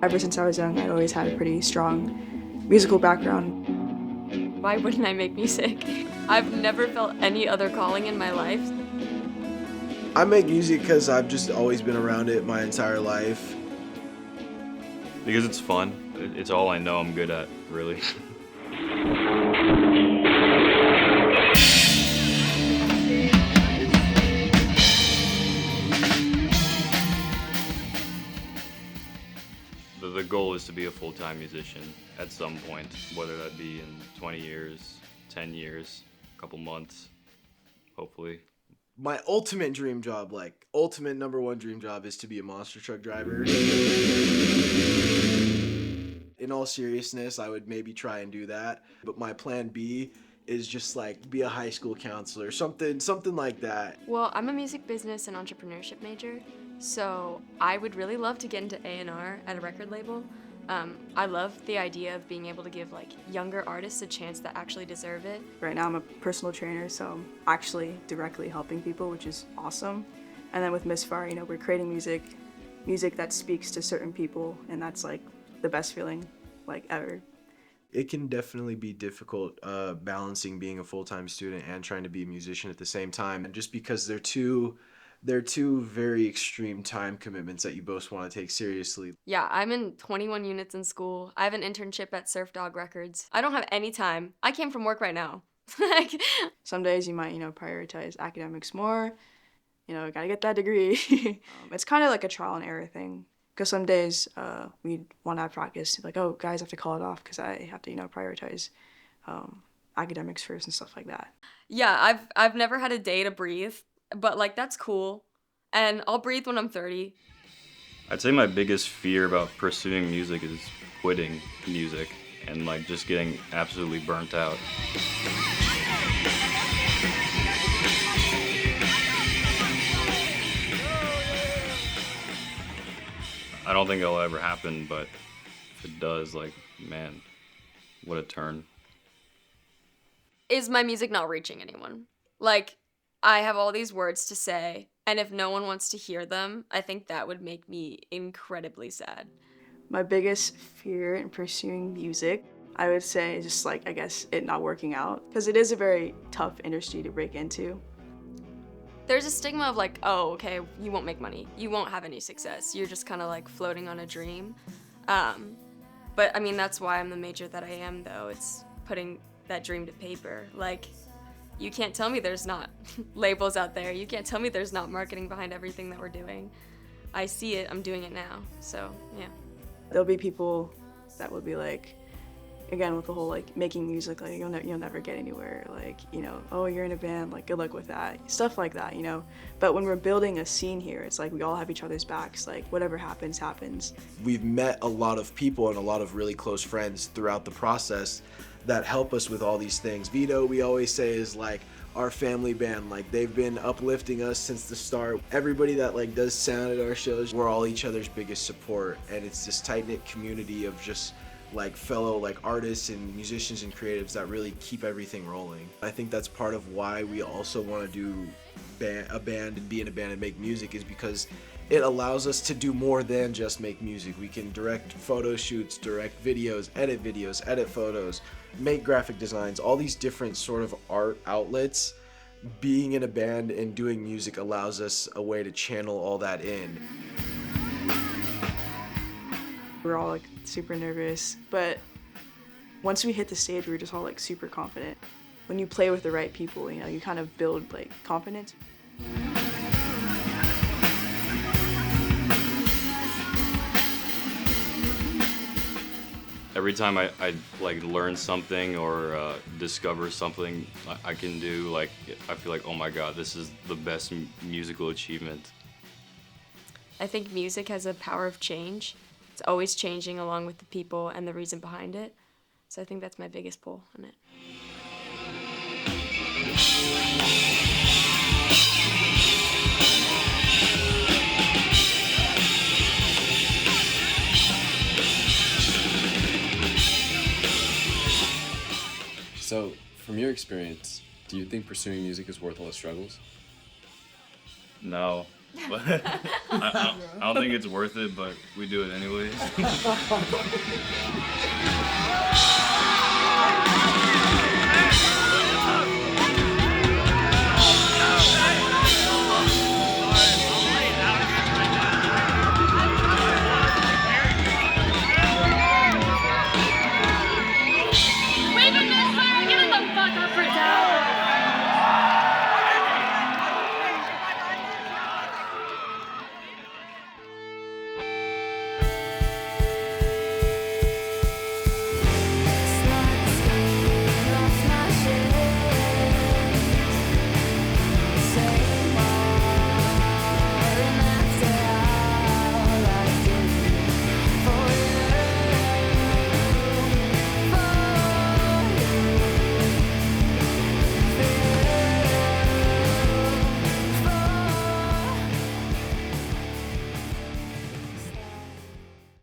Ever since I was young, I always had a pretty strong musical background. Why wouldn't I make music? I've never felt any other calling in my life. I make music because I've just always been around it my entire life. Because it's fun. It's all I know I'm good at, really. The goal is to be a full-time musician at some point, whether that be in 20 years, 10 years, a couple months, hopefully. My ultimate dream job, like ultimate number one dream job, is to be a monster truck driver. In all seriousness, I would maybe try and do that. But my plan B is just like be a high school counselor, something like that. Well, I'm a music business and entrepreneurship major, so I would really love to get into A&R at a record label. I love the idea of being able to give like younger artists a chance that actually deserve it. Right now I'm a personal trainer, so I'm actually directly helping people, which is awesome. And then with Misfire, we're creating music that speaks to certain people, and that's like the best feeling like ever. It can definitely be difficult balancing being a full-time student and trying to be a musician at the same time, and just because they're two very extreme time commitments that you both want to take seriously. Yeah, I'm in 21 units in school. I have an internship at Surf Dog Records. I don't have any time. I came from work right now. Some days you might, prioritize academics more. Gotta get that degree. It's kind of like a trial and error thing. Because some days we want to have practice. Like, oh, guys, I have to call it off because I have to, prioritize academics first and stuff like that. Yeah, I've never had a day to breathe, but like that's cool. And I'll breathe when I'm 30. I'd say my biggest fear about pursuing music is quitting music and like just getting absolutely burnt out. I don't think it'll ever happen, but if it does, like, man, what a turn. Is my music not reaching anyone? Like, I have all these words to say, and if no one wants to hear them, I think that would make me incredibly sad. My biggest fear in pursuing music, I would say, is just like, I guess, it not working out. Because it is a very tough industry to break into. There's a stigma of like, oh, okay, you won't make money. You won't have any success. You're just kind of like floating on a dream. But I mean, that's why I'm the major that I am, though. It's putting that dream to paper. Like, you can't tell me there's not labels out there. You can't tell me there's not marketing behind everything that we're doing. I see it, I'm doing it now, so yeah. There'll be people that will be like, again, with the whole like making music, like you'll never get anywhere, like, oh, you're in a band, like good luck with that, stuff like that, But when we're building a scene here, it's like we all have each other's backs, like whatever happens, happens. We've met a lot of people and a lot of really close friends throughout the process that help us with all these things. Vito, we always say, is like our family band. Like they've been uplifting us since the start. Everybody that like does sound at our shows, we're all each other's biggest support, and it's this tight-knit community of just like fellow like artists and musicians and creatives that really keep everything rolling. I think that's part of why we also want to do a band and be in a band and make music, is because it allows us to do more than just make music. We can direct photo shoots, direct videos, edit photos, make graphic designs, all these different sort of art outlets. Being in a band and doing music allows us a way to channel all that in. We're all like super nervous, but once we hit the stage, we're just all like super confident. When you play with the right people, you kind of build like confidence. Every time I like learn something or discover something I can do, like I feel like, oh my God, this is the best musical achievement. I think music has a power of change. It's always changing along with the people and the reason behind it. So I think that's my biggest pull on it. So, from your experience, do you think pursuing music is worth all the struggles? No, But I don't think it's worth it, but we do it anyways.